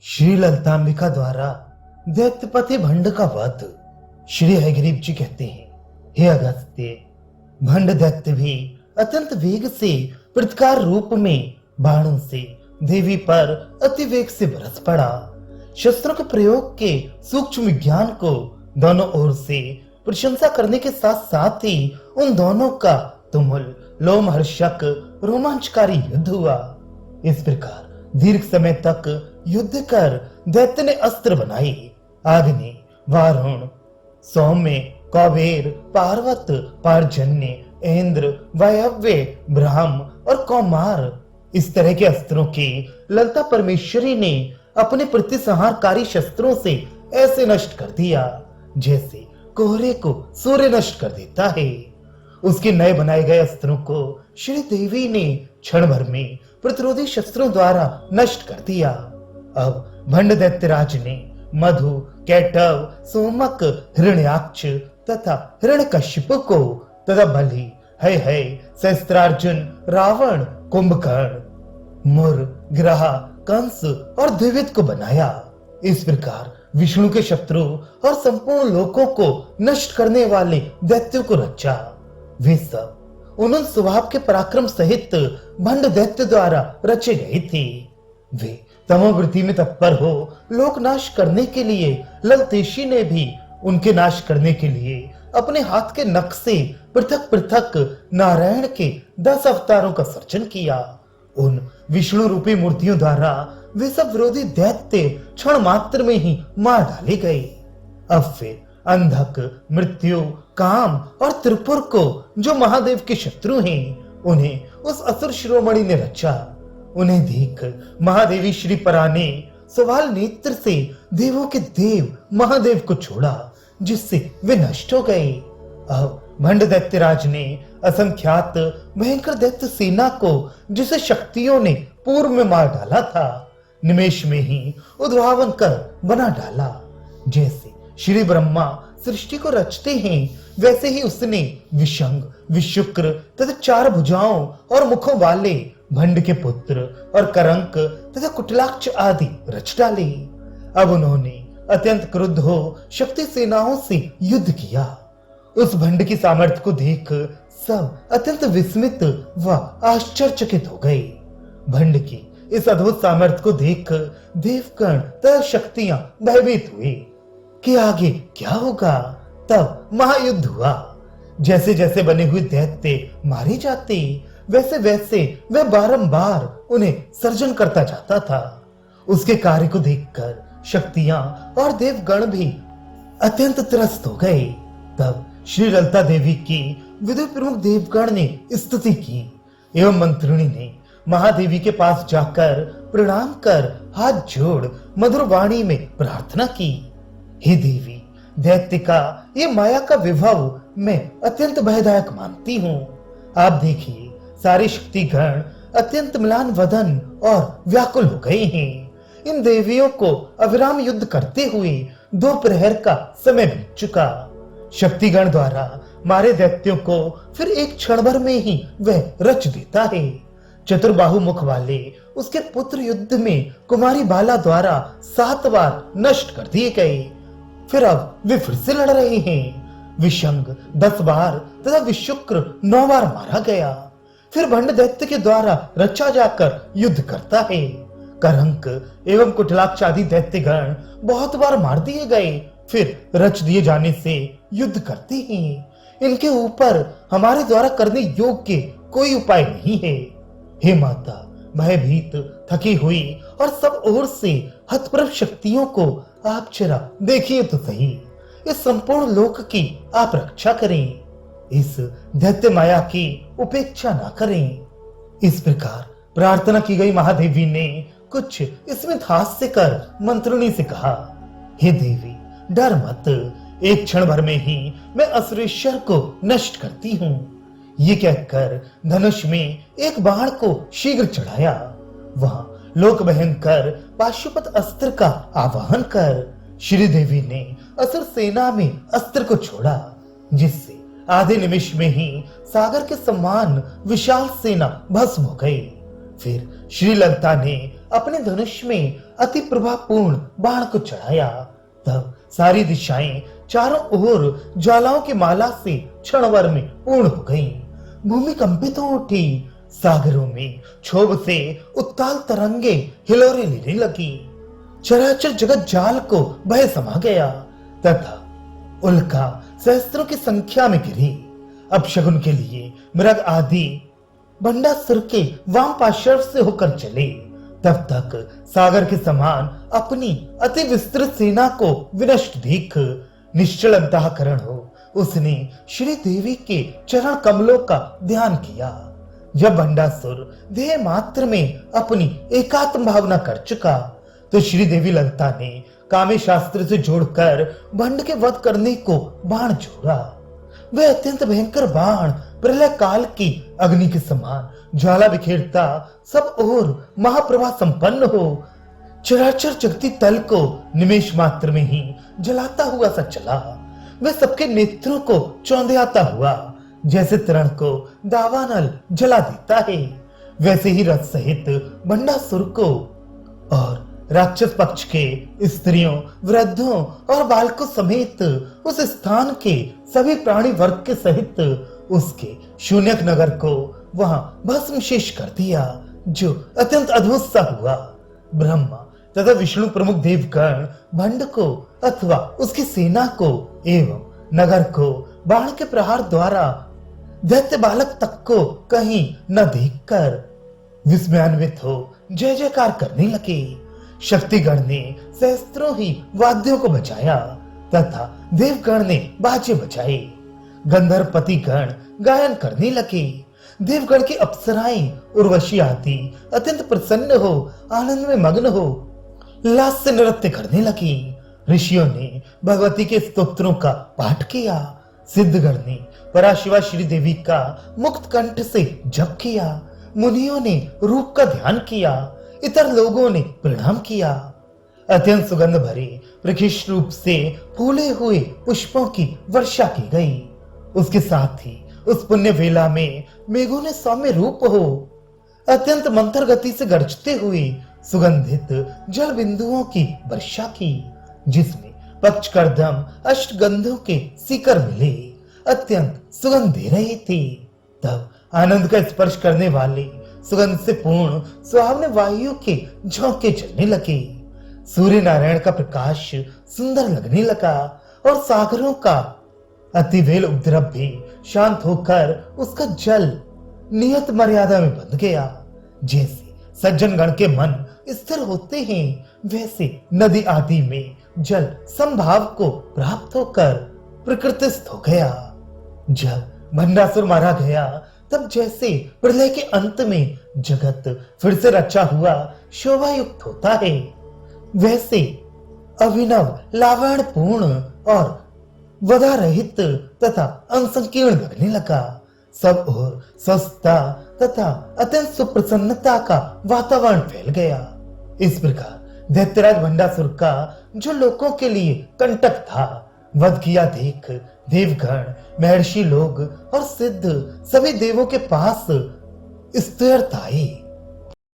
श्री ललितांबिका द्वारा दैत्यपति भंड का वध। श्री हयग्रीव जी कहते हैं, हे अगस्त्य, भंड दैत्य भी अत्यंत वेग से प्रतिकार रूप में बाणों से देवी पर अति वेग से बरस पड़ा। शस्त्रों के प्रयोग के सूक्ष्म विज्ञान को दोनों ओर से प्रशंसा करने के साथ साथ ही उन दोनों का तुमुल लोमहर्षक रोमांचकारी युद्ध हुआ। इस प्रकार दीर्घ समय तक युद्ध कर दैत्य ने अस्त्र बनाए। अग्नि, वारुण, सौम्य, कौबेर, पार्वत, पारजन्य, इंद्र, वायव्य, ब्रह्म और कौमार, इस तरह के अस्त्रों के ललिता परमेश्वरी ने अपने प्रतिसंहारकारी शस्त्रों से ऐसे नष्ट कर दिया जैसे कोहरे को सूर्य नष्ट कर देता है। उसके नए बनाए गए अस्त्रों को श्री देवी ने क्षण भर में प्रतिरोधी शस्त्रों द्वारा नष्ट कर दिया। अब भंड दैत्यराज ने मधु, कैटव, सोमक, हिरण्याक्ष तथा हिरण्यकश्यप को तथा बलि, हय, सहस्त्रार्जुन, रावण, कुंभकर्ण, मुर, ग्रह, कंस और द्विविद को बनाया। इस प्रकार विष्णु के शत्रु और संपूर्ण लोकों को नष्ट करने वाले दैत्यों को रचा। वे सब उन्होंने स्वभाव के पराक्रम सहित भंड दैत्य द्वारा रचे गए थे। वे तमोवृत्ति में तत्पर हो लोक नाश करने के लिए ललतेशी ने भी उनके नाश करने के लिए अपने हाथ के नख से पृथक पृथक नारायण के 10 अवतारों का सर्जन किया। उन विष्णु रूपी मूर्तियों द्वारा वे सब विरोधी दैत्य क्षण मात्र में ही मार डाले गए। अब फिर अंधक, मृत्यु, काम और त्रिपुर को, जो महादेव के शत्रु हैं, उन्हें उस असुर शिरोमणि ने रचा। उन्हें देख महादेवी श्री परा ने सवाल नेत्र से देवों के देव महादेव को छोड़ा, जिससे वे नष्ट हो गए। अब भंड दैत्यराज ने असंख्यात भयंकर दैत्य सेना को, जिसे शक्तियों ने पूर्व में मार डाला था, निमेष में ही उद्भावन कर बना डाला। जैसे श्री ब्रह्मा सृष्टि को रचते हैं, वैसे ही उसने विशंग, विशुक्र तथा 4 भुजाओं और मुखों वाले भंड के पुत्र और करंक तथा कुटिलाक्ष आदि रच डाले। अब उन्होंने अत्यंत क्रुद्ध हो शक्ति सेनाओं से युद्ध किया। उस भंड की सामर्थ्य को देख सब अत्यंत विस्मित व आश्चर्यचकित हो गए। भंड की इस अद्भुत सामर्थ्य को देख देवगण तथा शक्तियां भयभीत हुए कि आगे क्या होगा। तब महायुद्ध हुआ। जैसे जैसे बने हुए दैत्य मारे जाते, वैसे वैसे वह बारंबार उन्हें सर्जन करता जाता था। उसके कार्य को देखकर शक्तियां और देवगण भी अत्यंत त्रस्त हो गए। तब श्री ललिता देवी की विदुर प्रमुख देवगण ने स्तुति की एवं मंत्रिणी ने महादेवी के पास जाकर प्रणाम कर हाथ जोड़ मधुर वाणी में प्रार्थना की, हे देवी, दैत्य का ये माया का विभव मैं अत्यंत भयदायक मानती हूँ। आप देखिए, सारे शक्तिगण अत्यंत म्लान वदन और व्याकुल हो गए हैं। इन देवियों को अविराम युद्ध करते हुए 2 प्रहर का समय बीत चुका। शक्तिगण द्वारा मारे दैत्यों को फिर एक क्षण भर में ही वह रच देता है। चतुर्बाहु मुख वाले उसके पुत्र युद्ध में कुमारी बाला द्वारा 7 बार नष्ट कर दिए गए। फिर अब वे फिर से लड़ रहे हैं। विशंग 10 बार तथा विशुक्र 9 बार मारा गया। फिर भंड दैत्य के द्वारा रचा जाकर युद्ध करता है। करंक एवं कुटिलाक्ष आदि दैत्यगण बहुत बार मार दिए गए, फिर रच दिए जाने से युद्ध करते हैं। इनके ऊपर हमारे द्वारा करने योग्य कोई उपाय नहीं है। हे माता, भयभीत, थकी हुई और सब ओर से हतप्रभ शक्तियों को आप जरा देखिए तो सही। इस संपूर्ण लोक की आप रक्षा करें। इस दैत्य माया की उपेक्षा ना करें। इस प्रकार प्रार्थना की गई महादेवी ने कुछ इसमें हास्य कर मंत्रिणी से कहा, हे देवी, डर मत, एक क्षण भर में ही मैं असुरेश्वर को नष्ट करती हूँ। ये कहकर धनुष में एक बाण को शीघ्र चढ़ाया। वहां लोक भयंकर पाशुपत अस्त्र का आवाहन कर श्री देवी ने असुर सेना में अस्त्र को छोड़ा, जिससे आधे निमिष में ही सागर के समान विशाल सेना भस्म हो गई। फिर श्री ललिता ने अपने धनुष में अति प्रभावपूर्ण बाण को चढ़ाया, तब सारी दिशाएं चारों ओर ज्वालाओं की माला से क्षणभर में पूर्ण हो गईं। भूमि कंपित हो उठी, सागरों में क्षोभ से उत्ताल तरंगे हिलोरे लेने लगी। चराचर जगत जाल को भय समा गया तथा उल्का सहस्त्रों की संख्या में गिरी। अब शगुन के लिए मृग आदि भंडासुर के वाम पार्श्व से होकर चले। तब तक सागर के समान अपनी अति विस्तृत सेना को विनष्ट देख निश्चल अंतःकरण हो उसने श्री देवी के चरण कमलों का ध्यान किया। जब भंडासुर देह मात्र में अपनी एकात्म भावना कर चुका तो श्री देवी ललिता ने कामे शास्त्र से जोड़कर भंड के वध करने को बाण जोड़ा। वह अत्यंत भयंकर बाण प्रलय काल की अग्नि के समान ज्वाला बिखेरता सब ओर महाप्रभा संपन्न हो चराचर जगती तल को निमेष मात्र में ही जलाता हुआ सा चला। वह सबके नेत्रों को चौंधियाता हुआ जैसे तरण को दावानल जला देता है, वैसे ही रथ सहित भंडासुर को और राक्षस पक्ष के स्त्रियों, वृद्धों और बालकों समेत उस स्थान के सभी प्राणी वर्ग के सहित उसके शून्यक नगर को वहां भस्म शेष कर दिया, जो अत्यंत अद्भुत सा हुआ। ब्रह्मा तथा विष्णु प्रमुख देवगण भंड को अथवा उसकी सेना को एवं नगर को बाण के प्रहार द्वारा दैत्य बालक तक को कहीं न देखकर विस्मयान्वित हो जय जयकार करने लगे। शक्तिगण ने सहस्त्रों ही वाद्यों को बजाया तथा देवगण ने बाजे बजाए। गंधर्वपति गण गायन करने लगे। देवगण की अप्सराएं उर्वशी आदि अत्यंत प्रसन्न हो आनंद में मग्न हो लास्य नृत्य करने लगी। ऋषियों ने भगवती के स्तोत्रों का पाठ किया। सिद्धगण ने पराशिवा श्री देवी का मुक्त कंठ से जप किया। मुनियों ने रूप का ध्यान किया। इतर लोगों ने प्रणाम किया। अत्यंत सुगंध भरे प्रकृष्ट रूप से फूले हुए पुष्पों की वर्षा की गई। उसके साथ ही उस पुण्य वेला में मेघों ने सौम्य रूप हो अत्यंत मंथर गति से गरजते हुए सुगंधित जल बिंदुओं की वर्षा की, जिसमें पक्ष करदम अष्ट गंधों के सीकर मिले अत्यंत सुगंध दे रहे थे। तब आनंद का स्पर्श करने वाले सुगंध से पूर्ण सुहावने वायु के झोंके चलने लगे। सूर्य नारायण का प्रकाश सुंदर लगने लगा और सागरों का अतिवेल उपद्रव भी शांत होकर उसका जल नियत मर्यादा में बंध गया। जैसे सज्जन गण के मन स्थिर होते हैं वैसे नदी आदि में जल संभाव को प्राप्त होकर प्रकृतिस्थ हो गया। जब भंडासुर मारा गया तब जैसे प्रलय के अंत में जगत फिर से रचा हुआ शोभा युक्त होता है, वैसे अभिनव लावण्यपूर्ण और वधा रहित तथा अनसंकीर्ण लगने लगा। सब ओर स्वस्थता तथा अत्यंत सुप्रसन्नता का वातावरण फैल गया। इस प्रकार दैत्यराज भंडासुर का जो लोगों के लिए कंटक था वध किया देख देवगण, महर्षि लोग और सिद्ध सभी देवों के पास स्तुत्यर्थ आए।